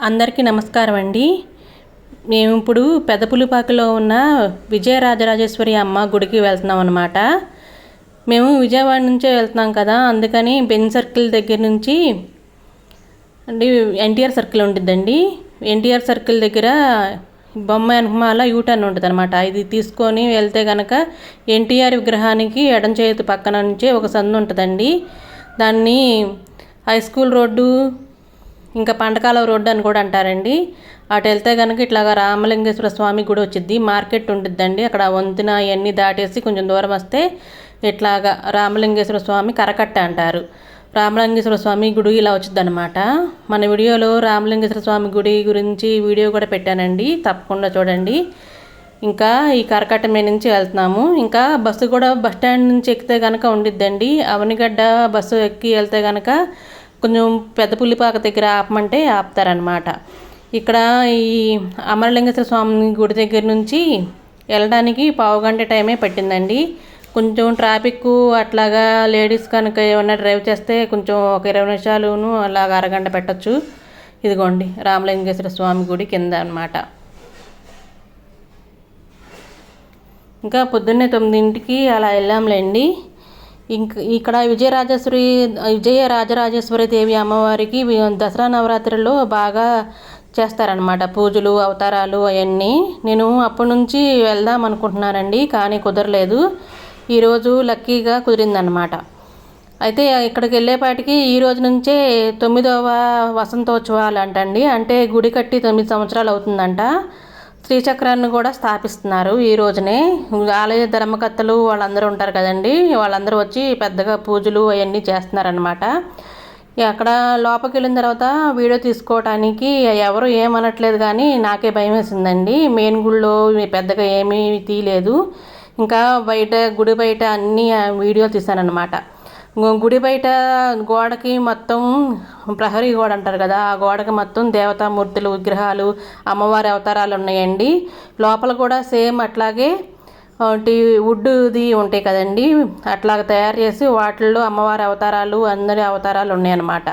అందరికీ నమస్కారం అండి. మేము ఇప్పుడు పెదపులిపాకలో ఉన్న విజయరాజరాజేశ్వరి అమ్మ గుడికి వెళ్తున్నాం అన్నమాట. మేము విజయవాడ నుంచే వెళ్తున్నాం కదా, అందుకని బెన్ సర్కిల్ దగ్గర నుంచి అండి ఎన్టీఆర్ సర్కిల్ ఉంటుందండి. ఎన్టీఆర్ సర్కిల్ దగ్గర బొమ్మ వెనకమాల యూటర్న్ ఉంటుంది అనమాట. ఇది తీసుకొని వెళ్తే కనుక ఎన్టీఆర్ విగ్రహానికి ఎడం చేతి పక్కన నుంచే ఒక సందు ఉంటుందండి. దాన్ని హై స్కూల్ రోడ్డు, ఇంకా పంటకాలం రోడ్డు అని కూడా అంటారండి. అటు వెళ్తే కనుక ఇట్లాగా రామలింగేశ్వర స్వామి గుడి వచ్చింది, మార్కెట్ ఉంటుందండి. అక్కడ వంతెన అవన్నీ దాటేసి కొంచెం దూరం వస్తే ఇట్లాగా రామలింగేశ్వర స్వామి కరకట్ట అంటారు. రామలింగేశ్వర స్వామి గుడి ఇలా వచ్చింది అనమాట. మన వీడియోలో రామలింగేశ్వర స్వామి గుడి గురించి వీడియో కూడా పెట్టానండి, తప్పకుండా చూడండి. ఇంకా ఈ కరకట్ట మీద నుంచి వెళ్తున్నాము. ఇంకా బస్సు కూడా బస్ స్టాండ్ నుంచి ఎక్కితే కనుక ఉండిద్దండి. అవనిగడ్డ బస్సు ఎక్కి వెళ్తే కనుక కొంచెం పెదపులిపాక దగ్గర ఆపమంటే ఆపుతారనమాట. ఇక్కడ ఈ అమరలింగేశ్వర స్వామి గుడి దగ్గర నుంచి వెళ్ళడానికి పావుగంట టైమే పట్టిందండి. కొంచెం ట్రాఫిక్ అట్లాగా లేడీస్ కనుక ఏమన్నా డ్రైవ్ చేస్తే కొంచెం ఒక 20 నిమిషాలును అలాగ అరగంట పెట్టచ్చు. ఇదిగోండి రామలింగేశ్వర స్వామి గుడి కింద అనమాట. ఇంకా పొద్దున్నే 9ంటికి అలా వెళ్ళాంలేండి. ఇక్కడ విజయరాజరాజేశ్వరి దేవి అమ్మవారికి దసరా నవరాత్రుల్లో బాగా చేస్తారనమాట, పూజలు అవతారాలు అవన్నీ. నేను అప్పటి నుంచి వెళ్దాం అనుకుంటున్నానండి, కానీ కుదరలేదు. ఈరోజు లక్కీగా కుదిరిందనమాట. అయితే ఇక్కడికి వెళ్ళేపాటికి ఈ రోజు నుంచే 9వ వసంతోత్సవాలు అంటండి. అంటే గుడి కట్టి 9 సంవత్సరాలు అవుతుందంట. శ్రీచక్రాన్ని కూడా స్థాపిస్తున్నారు ఈ రోజునే. ఆలయ ధర్మకర్తలు వాళ్ళందరూ ఉంటారు కదండి, వాళ్ళందరూ వచ్చి పెద్దగా పూజలు అవన్నీ చేస్తున్నారనమాట. అక్కడ లోపలికి వెళ్ళిన తర్వాత వీడియో తీసుకోవడానికి ఎవరు ఏమనట్లేదు, కానీ నాకే భయం వేసిందండి. మెయిన్ గుళ్ళో పెద్దగా ఏమీ తీయలేదు. ఇంకా బయట గుడి బయట అన్నీ వీడియో తీశానమాట. గుడి బయట గోడకి మొత్తం ప్రహరీ గోడ అంటారు కదా, ఆ గోడకి మొత్తం దేవతామూర్తులు విగ్రహాలు, అమ్మవారి అవతారాలు ఉన్నాయండి. లోపల కూడా సేమ్ అట్లాగే వుడ్ది ఉంటాయి కదండి, అట్లాగ తయారు చేసి వాటిల్లో అమ్మవారి అవతారాలు అందరి అవతారాలు ఉన్నాయన్నమాట.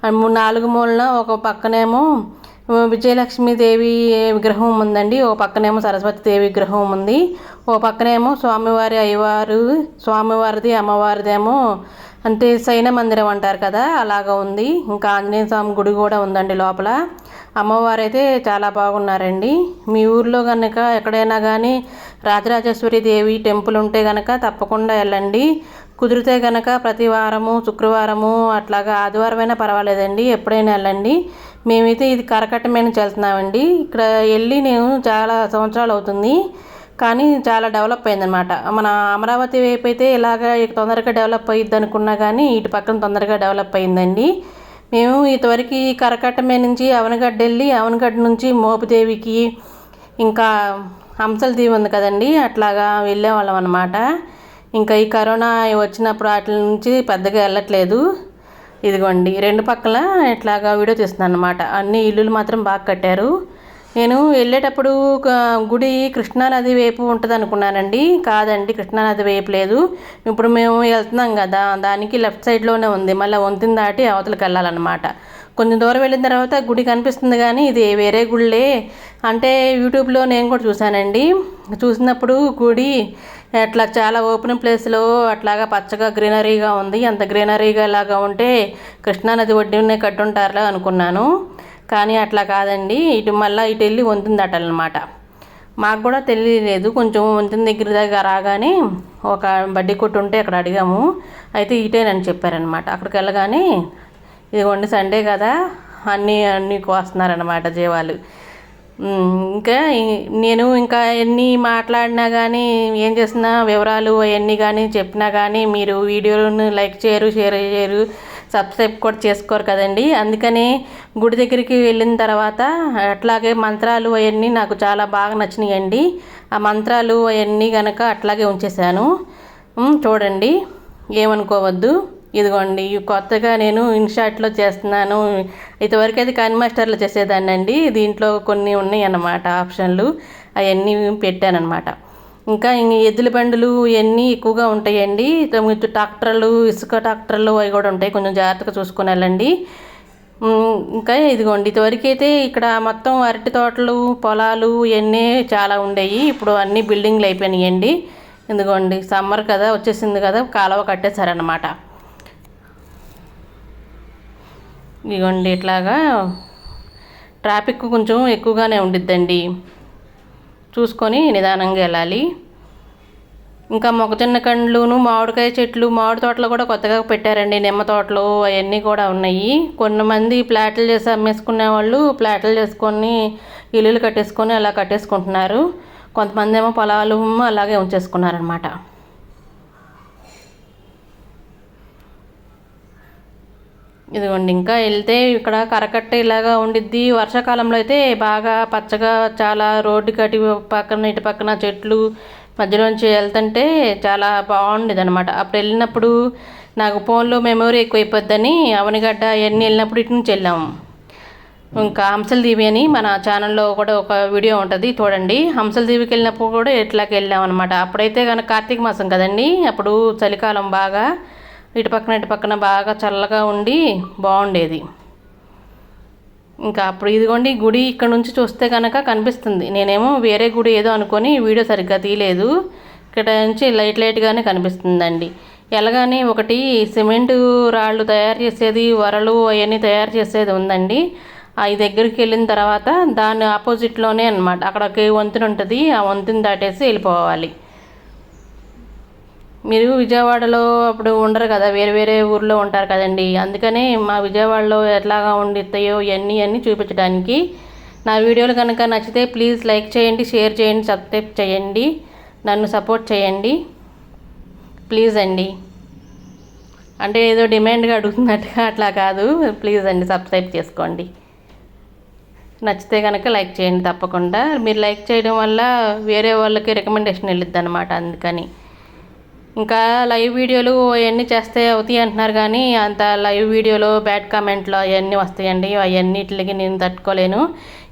4 మూలన ఒక పక్కనేమో విజయలక్ష్మీదేవి విగ్రహం ఉందండి, ఓ పక్కనేమో సరస్వతీదేవి విగ్రహం ఉంది, ఓ పక్కనేమో స్వామివారి అయ్యవారు, స్వామివారిది అమ్మవారిదేమో అంటే శయన మందిరం అంటారు కదా అలాగా ఉంది. ఇంకా ఆంజనేయ స్వామి గుడి కూడా ఉందండి లోపల. అమ్మవారు అయితే చాలా బాగున్నారండి. మీ ఊర్లో కనుక ఎక్కడైనా కానీ రాజరాజేశ్వరి దేవి టెంపుల్ ఉంటే కనుక తప్పకుండా వెళ్ళండి. కుదిరితే కనుక ప్రతి వారము శుక్రవారము అట్లాగా ఆదివారమైనా పర్వాలేదండి, ఎప్పుడైనా వెళ్ళండి. మేమైతే ఇది కరకట్ట మీద నుంచి వెళ్తున్నామండి. ఇక్కడ వెళ్ళి నేను చాలా సంవత్సరాలు అవుతుంది, కానీ చాలా డెవలప్ అయిందనమాట. మన అమరావతి వైపు అయితే ఇలాగ తొందరగా డెవలప్ అయ్యిద్ది అనుకున్నా, కానీ ఇటు పక్కన తొందరగా డెవలప్ అయిందండి. మేము ఇంతవరకు ఈ కరకట్ట మీద నుంచి అవనగడ్డ వెళ్ళి అవనగడ్డ నుంచి మోపుదేవికి ఇంకా హంసల దీవి ఉంది కదండి, అట్లాగా వెళ్ళేవాళ్ళం అనమాట. ఇంకా ఈ కరోనా వచ్చినప్పుడు వాటి నుంచి పెద్దగా వెళ్ళట్లేదు. ఇదిగోండి 2 పక్కల ఇట్లాగా వీడియో తీస్తున్నాను అనమాట. అన్ని ఇల్లులు మాత్రం బాగా కట్టారు. నేను వెళ్ళేటప్పుడు గుడి కృష్ణానది వైపు ఉంటుంది అనుకున్నానండి, కాదండి కృష్ణానది వైపు లేదు. ఇప్పుడు మేము వెళ్తున్నాం కదా, దానికి లెఫ్ట్ సైడ్లోనే ఉంది. మళ్ళీ వంతెన దాటి అవతలకి వెళ్ళాలన్నమాట. కొంచెం దూరం వెళ్ళిన తర్వాత గుడి కనిపిస్తుంది, కానీ ఇది వేరే గుళ్ళే అంటే యూట్యూబ్లో నేను కూడా చూశానండి. చూసినప్పుడు గుడి అట్లా చాలా ఓపెన్ ప్లేస్లో అట్లాగా పచ్చగా గ్రీనరీగా ఉంది. అంత గ్రీనరీగా లాగా ఉంటే కృష్ణానది ఒడ్డునే కట్టుంటారులే అనుకున్నాను, కానీ అట్లా కాదండి. ఇటు మళ్ళీ ఇటు వెళ్ళి వంతెన దాటాలన్నమాట. మాకు కూడా తెలియలేదు. కొంచెం వంతెన దగ్గర రాగానే ఒక బడ్డీ కొట్టు ఉంటే అక్కడ అడిగాము, అయితే ఇటేనని చెప్పారనమాట. అక్కడికి వెళ్ళగానే ఇదిగోండి సండే కదా, అన్నీ కోస్తున్నారనమాట జీవాలు. ఇంకా నేను ఇంకా ఎన్ని మాట్లాడినా కానీ ఏం చేసినా వివరాలు అవన్నీ కానీ చెప్పినా కానీ మీరు వీడియోను లైక్ చేయరు, షేర్ చేయరు, సబ్స్క్రైబ్ కూడా చేసుకోరు కదండి. అందుకని గుడి దగ్గరికి వెళ్ళిన తర్వాత అట్లాగే మంత్రాలు అవన్నీ నాకు చాలా బాగా నచ్చినాయండి. ఆ మంత్రాలు అవన్నీ కనుక అట్లాగే ఉంచేసాను. చూడండి, ఏమనుకోవద్దు. ఇదిగోండి కొత్తగా నేను ఇన్షాట్లో చేస్తున్నాను. ఇంతవరకు అయితే కాన్ మాస్టర్లో చేసేదాన్ని అండి. దీంట్లో కొన్ని ఉన్నాయి అన్నమాట ఆప్షన్లు, అవన్నీ పెట్టానన్నమాట. ఇంకా ఎద్దుల బండులు ఇవన్నీ ఎక్కువగా ఉంటాయండి. ట్రాక్టర్లు, ఇసుక ట్రాక్టర్లు అవి కూడా ఉంటాయి. కొంచెం జాగ్రత్తగా చూసుకొని వెళ్ళండి. ఇంకా ఇదిగోండి, ఇదివరకు అయితే ఇక్కడ మొత్తం అరటి తోటలు, పొలాలు ఇవన్నీ చాలా ఉండేవి. ఇప్పుడు అన్నీ బిల్డింగ్లు అయిపోయినాయండి. ఇదిగోండి, సమ్మర్ కదా వచ్చేసింది కదా, కాలువ కట్టేశారనమాట. ఇదిగోండి, ఇట్లాగా ట్రాఫిక్ కొంచెం ఎక్కువగానే ఉండిద్దండి, చూసుకొని నిదానంగా వెళ్ళాలి. ఇంకా మొక్కజొన్న కండ్లును, మామిడికాయ చెట్లు, మామిడి తోటలు కూడా కొత్తగా పెట్టారండి. నిమ్మ తోటలు అవన్నీ కూడా ఉన్నాయి. కొంతమంది ప్లాట్లు చేసి అమ్మేసుకునే వాళ్ళు ప్లాట్లు చేసుకొని ఇల్లులు కట్టేసుకొని అలా కట్టేసుకుంటున్నారు. కొంతమంది ఏమో పొలాలు అలాగే ఉంచేసుకున్నారనమాట. ఇదిగోండి, ఇంకా వెళ్తే ఇక్కడ కరకట్ట ఇలాగా ఉండిద్ది. వర్షాకాలంలో అయితే బాగా పచ్చగా చాలా రోడ్డుకి అటు పక్కన ఇటు పక్కన చెట్లు మధ్యలోంచి వెళ్తుంటే చాలా బాగుండేది అనమాట. అప్పుడు వెళ్ళినప్పుడు నాకు ఫోన్లో మెమొరీ ఎక్కువైపోద్దని అవనిగడ్డ అవన్నీ వెళ్ళినప్పుడు ఇటు నుంచి వెళ్ళాము. ఇంకా హంసల దీవి అని మన ఛానల్లో కూడా ఒక వీడియో ఉంటుంది, చూడండి. హంసల దీవికి వెళ్ళినప్పుడు కూడా ఇట్లాకి వెళ్ళాం అనమాట. అప్పుడైతే కనుక కార్తీక మాసం కదండి, అప్పుడు చలికాలం బాగా ఇటు పక్కన బాగా చల్లగా ఉండి బాగుండేది. ఇంకా అప్పుడు ఇదిగోండి, గుడి ఇక్కడ నుంచి చూస్తే కనుక కనిపిస్తుంది. నేనేమో వేరే గుడి ఏదో అనుకొని వీడియో సరిగ్గా తీయలేదు. ఇక్కడ నుంచి లైట్గానే కనిపిస్తుందండి. ఎలాగని ఒకటి సిమెంటు రాళ్ళు తయారు చేసేది, వరలు అవన్నీ తయారు చేసేది ఉందండి. ఈ దగ్గరికి వెళ్ళిన తర్వాత దాని ఆపోజిట్లోనే అనమాట అక్కడికి వంతెన ఉంటుంది. ఆ వంతెన దాటేసి వెళ్ళిపోవాలి. మీరు విజయవాడలో అప్పుడు ఉండరు కదా, వేరే వేరే ఊర్లో ఉంటారు కదండి. అందుకనే మా విజయవాడలో ఎట్లాగా ఉండిస్తాయో ఇవన్నీ చూపించడానికి. నా వీడియోలు కనుక నచ్చితే ప్లీజ్ లైక్ చేయండి, షేర్ చేయండి, సబ్స్క్రైబ్ చేయండి, నన్ను సపోర్ట్ చేయండి ప్లీజ్ అండి. అంటే ఏదో డిమాండ్గా అడుగుతున్నట్టుగా అట్లా కాదు, ప్లీజ్ అండి సబ్స్క్రైబ్ చేసుకోండి. నచ్చితే కనుక లైక్ చేయండి తప్పకుండా. మీరు లైక్ చేయడం వల్ల వేరే వాళ్ళకి రికమెండేషన్ వెళ్ళిద్ది అనమాట. అందుకని ఇంకా లైవ్ వీడియోలు అవన్నీ చేస్తే అవుతాయి అంటున్నారు, కానీ అంత లైవ్ వీడియోలో బ్యాడ్ కామెంట్లు అవన్నీ వస్తాయండి. అవన్నిటికి నేను తట్టుకోలేను.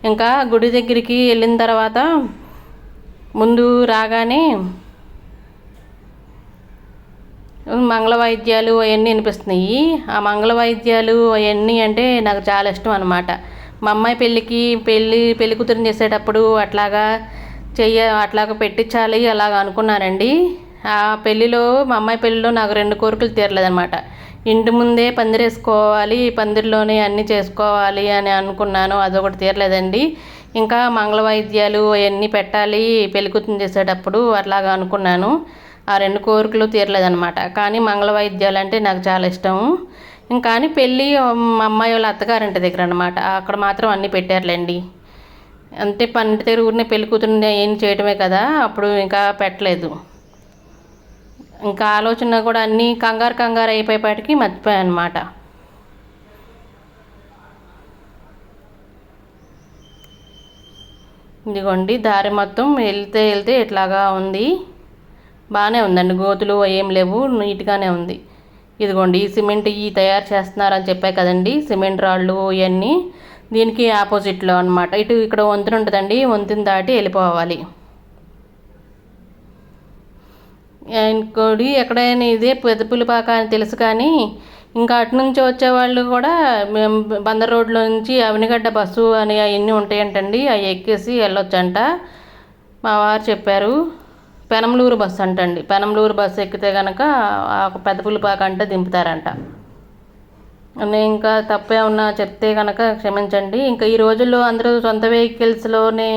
ఇంకా గుడి దగ్గరికి వెళ్ళిన తర్వాత ముందు రాగానే మంగళ వాయిద్యాలు అవన్నీ వినిపిస్తున్నాయి. ఆ మంగళ వాయిద్యాలు అవన్నీ అంటే నాకు చాలా ఇష్టం అనమాట. మా అమ్మాయి పెళ్ళి కూతురుని చేసేటప్పుడు అట్లాగా పెట్టించాలి అలాగ అనుకున్నానండి. ఆ పెళ్ళిలో, మా అమ్మాయి పెళ్ళిలో నాకు 2 కోరికలు తీరలేదనమాట. ఇంటి ముందే పందిరేసుకోవాలి, పందిరిలోనే అన్నీ చేసుకోవాలి అని అనుకున్నాను, అదొకటి తీరలేదండి. ఇంకా మంగళ వాయిద్యాలు అవన్నీ పెట్టాలి పెళ్ళి కూతురుని చేసేటప్పుడు అట్లాగా అనుకున్నాను. ఆ 2 కోరికలు తీరలేదనమాట. కానీ మంగళ వాయిద్యాలు అంటే నాకు చాలా ఇష్టం. కానీ పెళ్ళి మా అమ్మాయి వాళ్ళ అత్తగారింటి దగ్గర అనమాట, అక్కడ మాత్రం అన్నీ పెట్టారులేండి. అంటే పంట దగ్గర ఊరినే పెళ్ళి కూతురుని ఏం చేయటమే కదా, అప్పుడు ఇంకా పెట్టలేదు. ఇంకా ఆలోచన కూడా అన్నీ కంగారు అయిపోయేపాటికి మర్చిపోయాను అనమాట. ఇదిగోండి, దారి మొత్తం వెళ్తే ఇట్లాగా ఉంది. బాగానే ఉందండి, గోతులు ఏం లేవు, నీట్గానే ఉంది. ఇదిగోండి, ఈ సిమెంట్ తయారు చేస్తున్నారని చెప్పాయి కదండి, సిమెంట్ రాళ్ళు ఇవన్నీ దీనికి ఆపోజిట్లో అనమాట. ఇక్కడ వంతెన ఉంటుందండి, వంతెన దాటి వెళ్ళిపోవాలి. ఇంకోటి ఎక్కడైనా ఇదే పెద్దపులిపాక అని తెలుసు, కానీ ఇంకా అటు నుంచి వచ్చేవాళ్ళు కూడా మేము బందర్ రోడ్లో నుంచి అవనిగడ్డ బస్సు అని అవన్నీ ఉంటాయంటండి, అవి ఎక్కేసి వెళ్ళొచ్చంట. మా వారు చెప్పారు. పెనంలూరు బస్సు అంటండి. పెనంలూరు బస్సు ఎక్కితే కనుక పెద్దపులిపాక అంటే దింపుతారంట. నేను ఇంకా తప్పేమన్నా చెప్తే కనుక క్షమించండి. ఇంకా ఈ రోజుల్లో అందరూ సొంత వెహికల్స్లోనే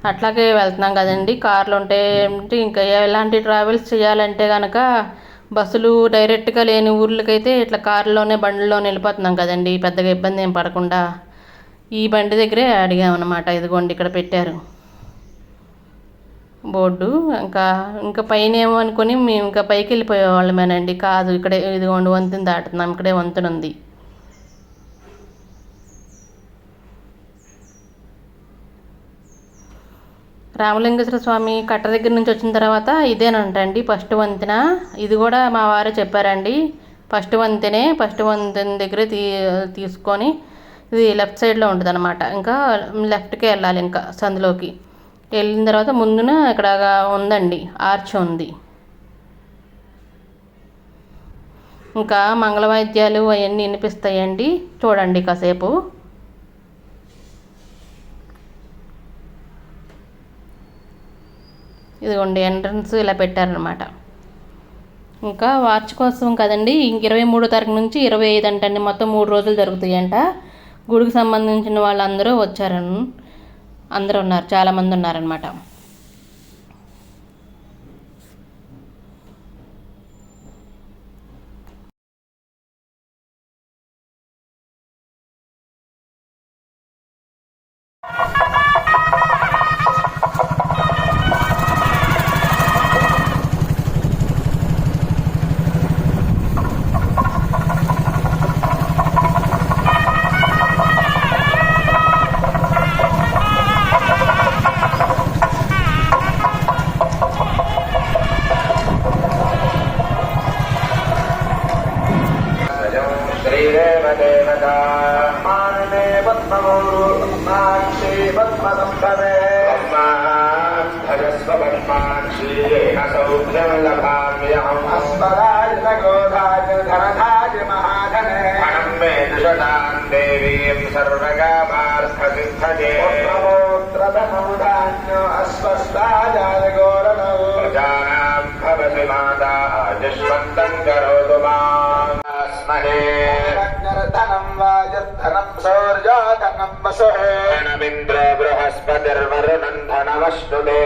అట్లాగే వెళ్తున్నాం కదండి. కార్లు ఉంటే ఇంకా ఎలాంటి ట్రావెల్స్ చేయాలంటే కనుక బస్సులు డైరెక్ట్గా లేని ఊర్లకైతే ఇట్లా కారులోనే బండిలోనే వెళ్ళిపోతున్నాం కదండి, పెద్దగా ఇబ్బంది ఏం పడకుండా. ఈ బండి దగ్గరే అడిగామన్నమాట. ఇదిగోండి, ఇక్కడ పెట్టారు బోర్డు. ఇంకా పైన ఏమో అనుకుని మేము ఇంకా పైకి వెళ్ళిపోయేవాళ్ళమేనండి. కాదు, ఇక్కడే ఇదిగోండి వంతెన దాటుతున్నాం, ఇక్కడే వంతెన ఉంది. రామలింగేశ్వర స్వామి కట్ట దగ్గర నుంచి వచ్చిన తర్వాత ఇదేనంటండి ఫస్ట్ వంతెన. ఇది కూడా మా వారే చెప్పారండి, ఫస్ట్ వంతెన దగ్గరే తీసుకొని ఇది లెఫ్ట్ సైడ్లో ఉంటుంది అనమాట. ఇంకా లెఫ్ట్కే వెళ్ళాలి, ఇంకా సందులోకి వెళ్ళిన తర్వాత ముందున ఇక్కడ ఉందండి ఆర్చ్ ఉంది. ఇంకా మంగళవాయిద్యాలు అవన్నీ వినిపిస్తాయండి. చూడండి కాసేపు. ఇదిగోండి ఎంట్రన్స్ ఇలా పెట్టారనమాట. ఇంకా వార్షికోత్సవం కదండి, 23వ తారీఖు నుంచి 25 అంటండి. మొత్తం 3 రోజులు జరుగుతాయంట. గుడికి సంబంధించిన వాళ్ళందరూ వచ్చారని అందరూ ఉన్నారు, చాలామంది ఉన్నారనమాట. ధనమింద్ర బృహస్పతిర్వరుణం ధనమశ్నుతే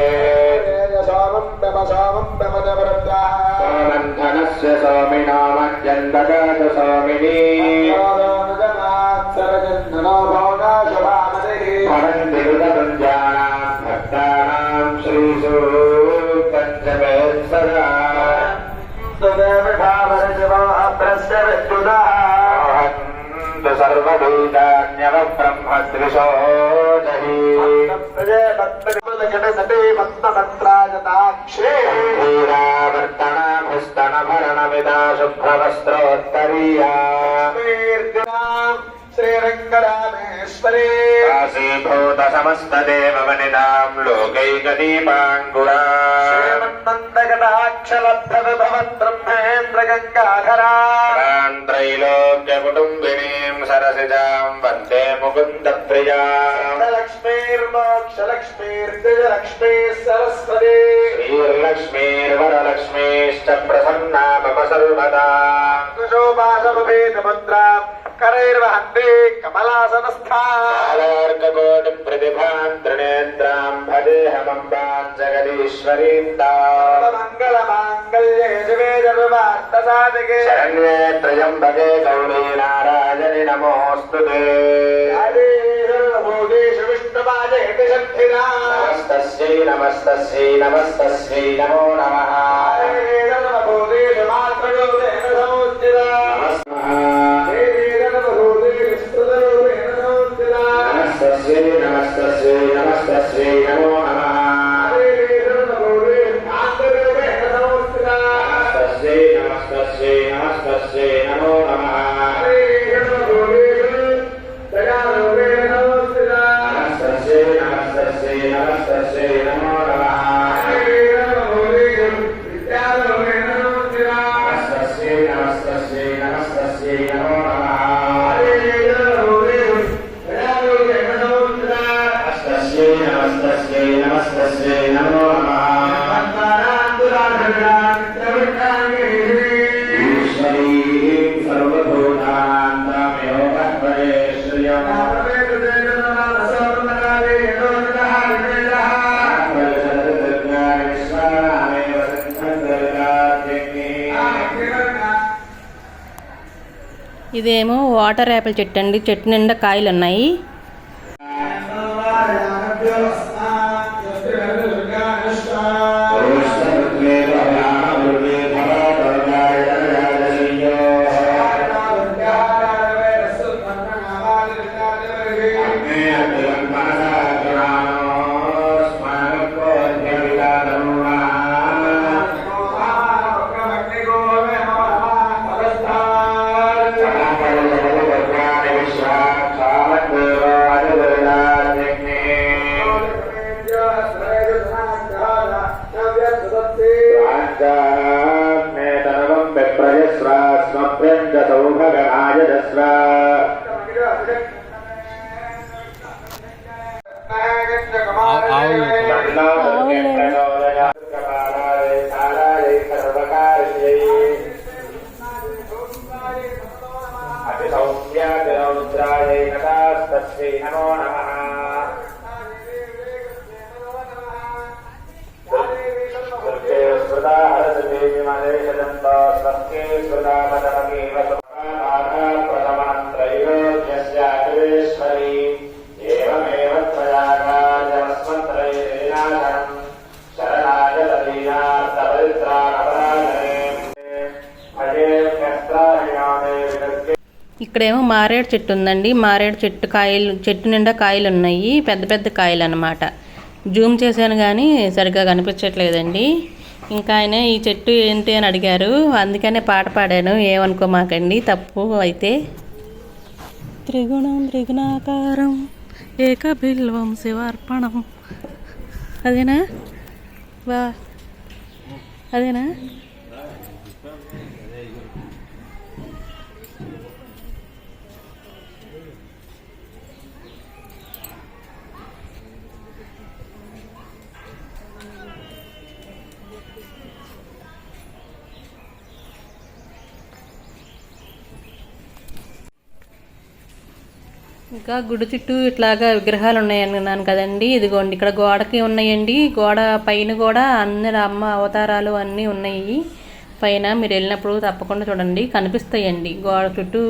సోమంధనస్య సోమినో మధ్యందగాత సోమినీ భవంతిరుదృంజానాం భక్తానాం శ్రీసూక్తం జపేత్సదా సర్వభూతాన్యవ బ్రహ్మద్విషోదహి వర్తనభరణమిదా శుభ్రవస్త్రోత్తరీయా శ్రీరంగరామేశ్వరీ కాశీభూత సమస్తదేవవనితాం లోకైకదీపాంగురా క్షలబ్ధవద్బ్రహ్మేంద్ర గంగాధరా త్రైలోక్య కుటుంబినీం సరసిజాం వందే ముకుంద ప్రియా లక్ష్మీర్మోక్షలక్ష్మీర్దిజలక్ష్మీ సరస్వతి శ్రీర్లక్ష్మీర్వరలక్ష్మీశ్చ ప్రసన్నా మమ సర్వదా కుశోభాసముద్రా करैर्वहन्ति कमलासनस्थार्ककोटि प्रतिभां त्रिनेत्रां भजेऽहमम्बां जगदीश्वरीं तामङ्गलमाङ्गल्ये शिवे सर्वार्थसाधिके शरण्ये त्र्यम्बके गौरी नारायणि नमोऽस्तुते सर्वभूतेषु विष्णुपादेति शक्तिना नमस्तस्यै नमस्तस्यै नमस्तस्यै नमो नमः सर्वभूतेषु मातृगोदेन समुज्जिता नमस्तस्यै नमस्तस्यै नमो नमः नमस्तस्यै नमस्तस्यै नमस्तस्यै नमो नमः नमस्तस्यै नमस्तस्यै नमस्तस्यै नमो नमः नमस्तस्यै नमस्तस्यै नमस्तस्यै नमो नमः नमस्तस्यै नमस्तस्यै नमो नमः ईश्वरीं सर्वभूतानां तामेव भक्तये श्रियम् ఇదేమో వాటర్ యాపిల్ చెట్టు అండి. చెట్టు నిండా కాయలు ఉన్నాయి. ఇక్కడేమో మారేడు చెట్టు ఉందండి. మారేడు చెట్టు నిండా కాయలు ఉన్నాయి, పెద్ద పెద్ద కాయలు అన్నమాట. జూమ్ చేశాను కానీ సరిగ్గా కనిపించట్లేదండి. ఇంకా ఆయన ఈ చెట్టు ఏంటి అని అడిగారు, అందుకనే పాట పాడాను, ఏమనుకోమాకండి తప్పు అయితే. త్రిగుణం త్రిగుణాకారం ఏకబిల్వం శివార్పణం, అదేనా వా అదేనా? ఇంకా గుడి చుట్టూ ఇట్లాగా విగ్రహాలు ఉన్నాయన్నాను కదండి. ఇదిగోండి ఇక్కడ గోడకి ఉన్నాయండి. గోడ పైన కూడా అన్ని అమ్మ అవతారాలు అన్నీ ఉన్నాయి. పైన మీరు వెళ్ళినప్పుడు తప్పకుండా చూడండి, కనిపిస్తాయండి. గోడ చుట్టూ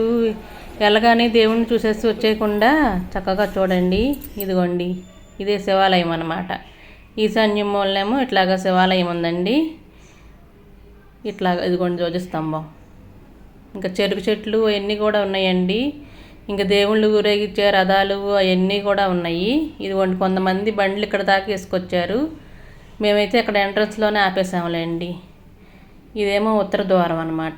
వెళ్ళగానే దేవుణ్ణి చూసేసి వచ్చేయకుండా చక్కగా చూడండి. ఇదిగోండి ఇదే శివాలయం అన్నమాట. ఈశాన్యం మూలనేమో ఇట్లాగా శివాలయం ఉందండి. ఇట్లాగా ఇదిగోండి ధ్వజస్తంభం, ఇంకా చెరుకు చెట్లు అవన్నీ కూడా ఉన్నాయండి. ఇంకా దేవుళ్ళు ఊరేగించే రథాలు అవన్నీ కూడా ఉన్నాయి. ఇదిగోండి కొంతమంది బండ్లు ఇక్కడ దాకా వేసుకొచ్చారు. మేమైతే అక్కడ ఎంట్రన్స్లోనే ఆపేసాములేండి. ఇదేమో ఉత్తర ద్వారం అన్నమాట.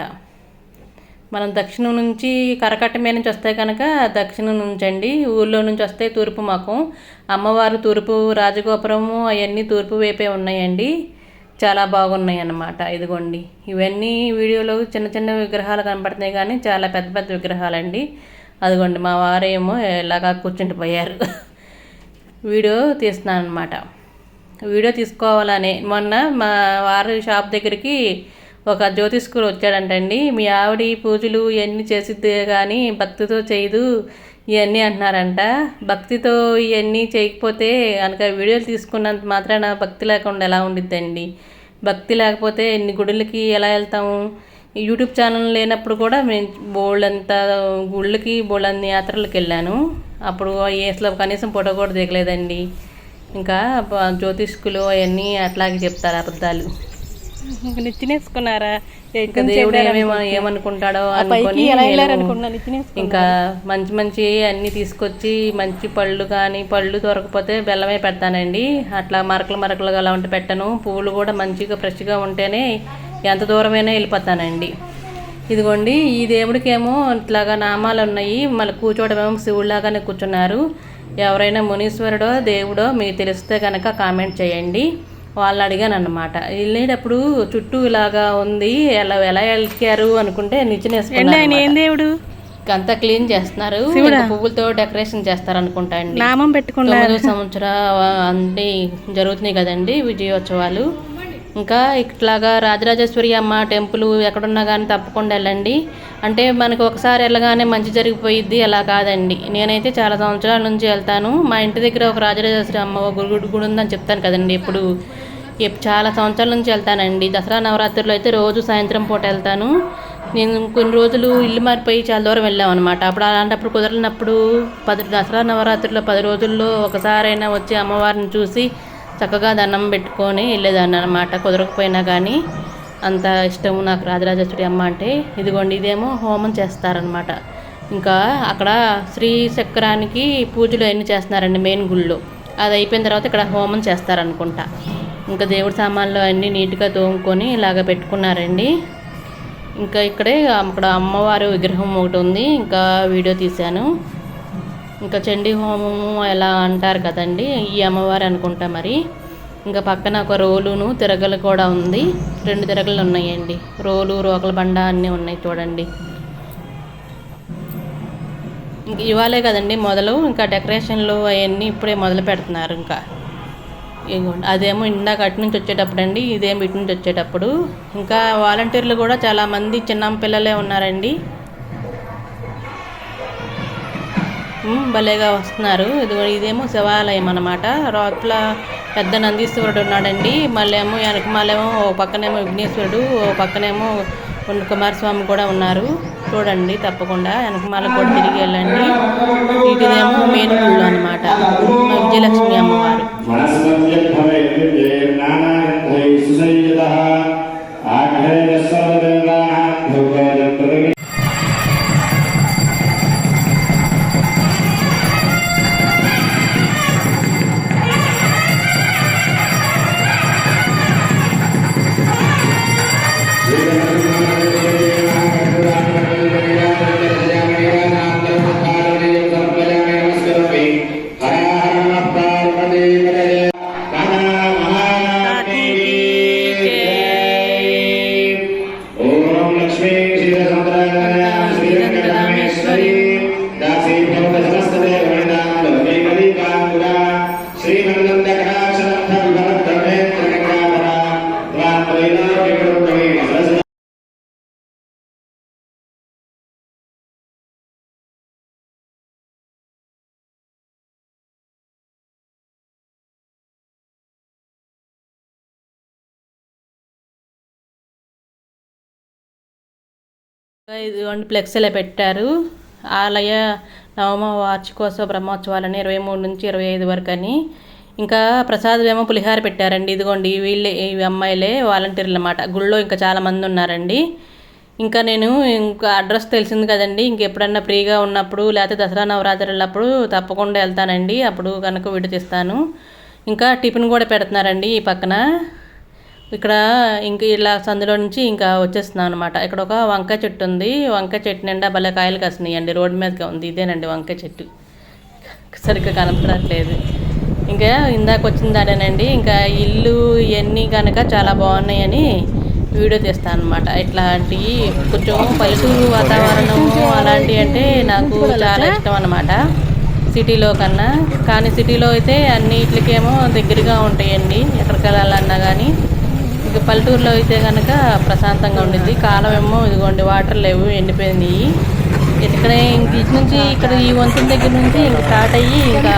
మనం దక్షిణం నుంచి కరకట్ట మీద నుంచి వస్తే కనుక దక్షిణం నుంచి అండి, ఊళ్ళో నుంచి వస్తే తూర్పు ముఖం. అమ్మవారు తూర్పు, రాజగోపురము అవన్నీ తూర్పు వైపే ఉన్నాయండి. చాలా బాగున్నాయి అన్నమాట. ఇదిగోండి ఇవన్నీ వీడియోలో చిన్న చిన్న విగ్రహాలు కనపడుతున్నాయి కానీ చాలా పెద్ద పెద్ద విగ్రహాలండి. అదిగోండి మా వారేమో ఇలాగా కూర్చుండిపోయారు. వీడియో తీస్తున్నాను అనమాట. వీడియో తీసుకోవాలని మొన్న మా వారి షాప్ దగ్గరికి ఒక జ్యోతిష్కుడు వచ్చాడంటండి. మీ ఆవిడ పూజలు ఇవన్నీ చేసిద్దే కానీ భక్తితో చేయదు ఇవన్నీ అంటున్నారంట. భక్తితో ఇవన్నీ చేయకపోతే కనుక వీడియోలు తీసుకున్నంత మాత్రాన భక్తి లేకుండా ఎలా ఉండిద్దండి? భక్తి లేకపోతే ఎన్ని గుడులకి ఎలా వెళ్తాము? యూట్యూబ్ ఛానల్ లేనప్పుడు కూడా మేము బోల్డంత గుళ్ళకి బోల్డన్ని యాత్రలకు వెళ్ళాను. అప్పుడు అసలు కనీసం ఫోటో కూడా దిగలేదండి. ఇంకా జ్యోతిష్కులు అవన్నీ అట్లాగే చెప్తారు అబద్ధాలు. నెచ్చినేసుకున్నారా? ఇంకా దేవుడు ఏమనుకుంటాడో అనుకొని ఇంకా మంచి మంచి అన్నీ తీసుకొచ్చి మంచి పళ్ళు కానీ పళ్ళు దొరకపోతే బెల్లమే పెడతానండి. అట్లా మరకలుగా అలా ఉంటే పెట్టను. పువ్వులు కూడా మంచిగా ఫ్రెష్గా ఉంటేనే ఎంత దూరమైనా వెళ్ళిపోతానండి. ఇదిగోండి ఈ దేవుడికేమో ఇట్లాగా నామాలు ఉన్నాయి. మళ్ళీ కూర్చోవడమేమో శివుడిలాగానే కూర్చున్నారు. ఎవరైనా మునీశ్వరుడో దేవుడో మీకు తెలిస్తే కనుక కామెంట్ చేయండి. వాళ్ళని అడిగాను అన్నమాట. వెళ్ళేటప్పుడు చుట్టూ ఇలాగా ఉంది, ఎలా ఎక్కారు అనుకుంటే నిచ్చెనేసుకున్నారు. ఏం దేవుడు అంతా క్లీన్ చేస్తున్నారు, పువ్వులతో డెకరేషన్ చేస్తారు అనుకుంటా అండి. నామం పెట్టుకున్నారు. 9వ సంవత్సరం అన్నీ జరుగుతున్నాయి కదండి విజయోత్సవాలు. ఇంకా ఇట్లాగా రాజరాజేశ్వరి అమ్మ టెంపుల్ ఎక్కడున్నా కానీ తప్పకుండా వెళ్ళండి. అంటే మనకు ఒకసారి వెళ్ళగానే మంచి జరిగిపోయిద్ది అలా కాదండి. నేనైతే చాలా సంవత్సరాల నుంచి వెళ్తాను. మా ఇంటి దగ్గర ఒక రాజరాజేశ్వరి అమ్మ గుడి ఉందని చెప్తాను కదండి. ఎప్పుడు చాలా సంవత్సరాల నుంచి వెళ్తానండి. దసరా నవరాత్రులు అయితే రోజు సాయంత్రం పూట వెళ్తాను. నేను కొన్ని రోజులు ఇల్లు మారిపోయి చాలా దూరం వెళ్ళాం అనమాట. అప్పుడు అలాంటప్పుడు కుదరనప్పుడు దసరా నవరాత్రుల్లో 10 రోజుల్లో ఒకసారైనా వచ్చి అమ్మవారిని చూసి చక్కగా దండం పెట్టుకొని వెళ్ళేదాన్ని అనమాట. కుదరకపోయినా కానీ అంత ఇష్టము నాకు రాజరాజేశ్వరి అమ్మ అంటే. ఇదిగోండి ఇదేమో హోమం చేస్తారనమాట. ఇంకా అక్కడ శ్రీచక్రానికి పూజలు అన్నీ చేస్తున్నారండి మెయిన్ గుళ్ళో. అది అయిపోయిన తర్వాత ఇక్కడ హోమం చేస్తారనుకుంటా. ఇంకా దేవుడి సామాన్లు అన్నీ నీట్గా తోముకొని ఇలాగ పెట్టుకున్నారండి. ఇంకా ఇక్కడే అక్కడ అమ్మవారి విగ్రహం ఒకటి ఉంది. ఇంకా వీడియో తీశాను. ఇంకా చండీ హోమము ఎలా అంటారు కదండి, ఈ అమ్మవారు అనుకుంటా మరి. ఇంకా పక్కన ఒక రోలును తిరగలు కూడా ఉంది. 2 తిరగలు ఉన్నాయండి. రోలు రోకల బండ అన్నీ ఉన్నాయి చూడండి. ఇంక ఇవాళే కదండి మొదలు. ఇంకా డెకరేషన్లు అవన్నీ ఇప్పుడే మొదలు పెడుతున్నారు. ఇంకా ఇదిగోండి అదేమో ఇందాక అటు నుంచి వచ్చేటప్పుడు అండి, ఇదేమో ఇటు నుంచి వచ్చేటప్పుడు. ఇంకా వాలంటీర్లు కూడా చాలామంది చిన్న పిల్లలే ఉన్నారండి. భలేగా వస్తున్నారు. ఇదేమో శివాలయం అన్నమాట. లోపల పెద్ద నందీశ్వరుడు ఉన్నాడండి. వెనకమాలేమో ఓ పక్కనేమో విఘ్నేశ్వరుడు, ఓ పక్కనేమో కుమారస్వామి కూడా ఉన్నారు. చూడండి తప్పకుండా వెనకమాల కూడా తిరిగి వెళ్ళండి. ఇటుదేమో మెయిన్ గుళ్ళు అనమాట, విజయలక్ష్మి అమ్మవారు. ఇదిగోండి ఫ్లెక్సీలో పెట్టారు. ఆలయ నవమ వార్షికోత్సవ బ్రహ్మోత్సవాలని 23 నుంచి 25 వరకు అని. ఇంకా ప్రసాదం ఏమో పులిహార పెట్టారండి. ఇదిగోండి వీళ్ళే, ఈ అమ్మాయిలే వాలంటీర్లు అన్నమాట. గుళ్ళో ఇంకా చాలామంది ఉన్నారండి. ఇంకా నేను అడ్రస్ తెలిసింది కదండి, ఇంకెప్పుడన్నా ఫ్రీగా ఉన్నప్పుడు లేకపోతే దసరా నవరాత్రి వెళ్ళినప్పుడు తప్పకుండా వెళ్తానండి. అప్పుడు కనుక వీడియో తీస్తాను. ఇంకా టిఫిన్ కూడా పెడుతున్నారండి ఈ పక్కన. ఇక్కడ ఇంక ఇలా సందులో నుంచి ఇంకా వచ్చేస్తున్నాను అనమాట. ఇక్కడ ఒక వంకాయ చెట్టు ఉంది. వంకాయ చెట్టు నిండా భలే కాయలు కాసినాయండి. రోడ్డు మీదగా ఉంది. ఇదేనండి వంకాయ చెట్టు, సరిగ్గా కనపడట్లేదు. ఇంకా ఇందాక వచ్చిన దానేనండి. ఇంకా ఇల్లు ఇవన్నీ కనుక చాలా బాగున్నాయని వీడియో తీస్తాను అనమాట. ఇట్లాంటివి కొంచెం పల్లెటూరు వాతావరణం అలాంటివి అంటే నాకు చాలా ఇష్టం అన్నమాట సిటీలో కన్నా. కానీ సిటీలో అయితే అన్నిటికేమో దగ్గరగా ఉంటాయండి, ఎక్కడికి వెళ్ళాలన్నా కానీ. ఇక పల్లెటూరులో అయితే కనుక ప్రశాంతంగా ఉండిద్ది. కాలం ఏమో ఇదిగోండి వాటర్ లేవు, ఎండిపోయినాయి. ఇక్కడ ఇటు నుంచి ఇక్కడ ఈ వంతుల దగ్గర నుంచి ఇంకా స్టార్ట్ అయ్యి ఇంకా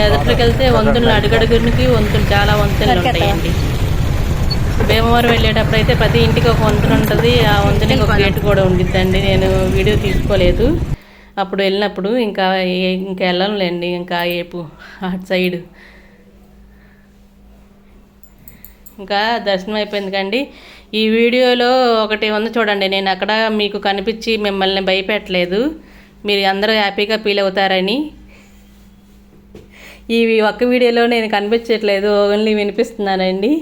ఎదుటికి వెళ్తే వంతులు అడుగడుగురికి వంతులు చాలా వంతులు ఉంటాయండి. భీమవరం వెళ్ళేటప్పుడు అయితే ప్రతి ఇంటికి ఒక వంతులు ఉంటుంది. ఆ వంతునికి ఒక గేటు కూడా ఉండిద్దండి. నేను వీడియో తీసుకోలేదు అప్పుడు వెళ్ళినప్పుడు. ఇంకా వెళ్ళంలేండి ఇంకా ఏపు అటు సైడు. ఇంకా దర్శనం అయిపోయింది కండి. ఈ వీడియోలో ఒకటి ఉంది చూడండి, నేను అక్కడ మీకు కనిపించి మిమ్మల్ని భయపెట్టలేదు, మీరు అందరూ హ్యాపీగా ఫీల్ అవుతారని. ఈ ఒక్క వీడియోలో నేను కనిపించట్లేదు, ఓన్లీ వినిపిస్తున్నానండి.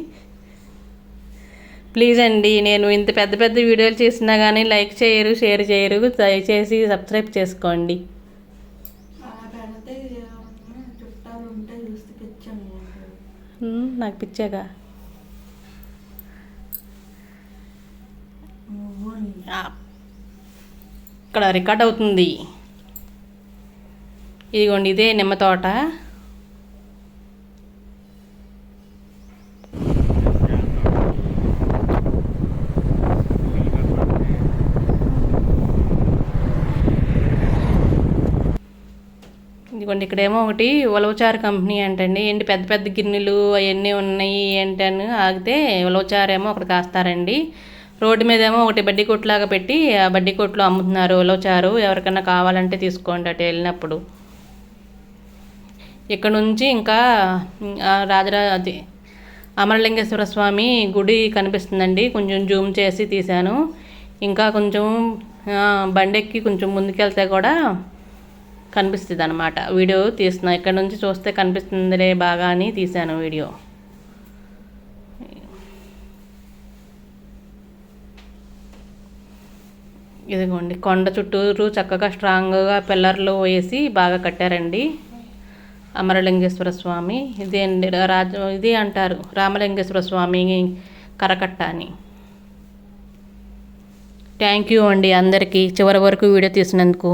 ప్లీజ్ అండి, నేను ఇంత పెద్ద పెద్ద వీడియోలు చేసినా కానీ లైక్ చేయరు, షేర్ చేయరు. దయచేసి సబ్స్క్రైబ్ చేసుకోండి. నాకు పిచ్చాగా ఇక్కడ రికార్డ్ అవుతుంది. ఇదిగోండి ఇదే నిమ్మ తోట. ఇదిగోండి ఇక్కడేమో ఒకటి ఉలవచారు కంపెనీ అంటండి. ఏంటి పెద్ద పెద్ద గిన్నెలు అవన్నీ ఉన్నాయి ఏంటని ఆగితే ఉలవచారేమో ఒకటి కాస్తారండి. రోడ్డు మీద ఏమో ఒకటి బడ్డీ కొట్టులాగా పెట్టి ఆ బడ్డీ కొట్లో అమ్ముతున్నారు ఉలవచారు. ఎవరికైనా కావాలంటే తీసుకోండి అటు వెళ్ళినప్పుడు. ఇక్కడ నుంచి ఇంకా అది అమరలింగేశ్వర స్వామి గుడి కనిపిస్తుందండి. కొంచెం జూమ్ చేసి తీశాను. ఇంకా కొంచెం బండెక్కి కొంచెం ముందుకెళ్తే కూడా కనిపిస్తుంది అన్నమాట. వీడియో తీస్తున్నా, ఇక్కడ నుంచి చూస్తే కనిపిస్తుందిలే బాగా అని తీశాను వీడియో. ఇదిగోండి కొండ చుట్టూరు చక్కగా స్ట్రాంగ్గా పిల్లర్లు వేసి బాగా కట్టారండి అమరలింగేశ్వర స్వామి. ఇదే అండి ఇది అంటారు రామలింగేశ్వర స్వామి కరకట్ట అని. థ్యాంక్ యూ అండి అందరికీ చివరి వరకు వీడియో తీసినందుకు.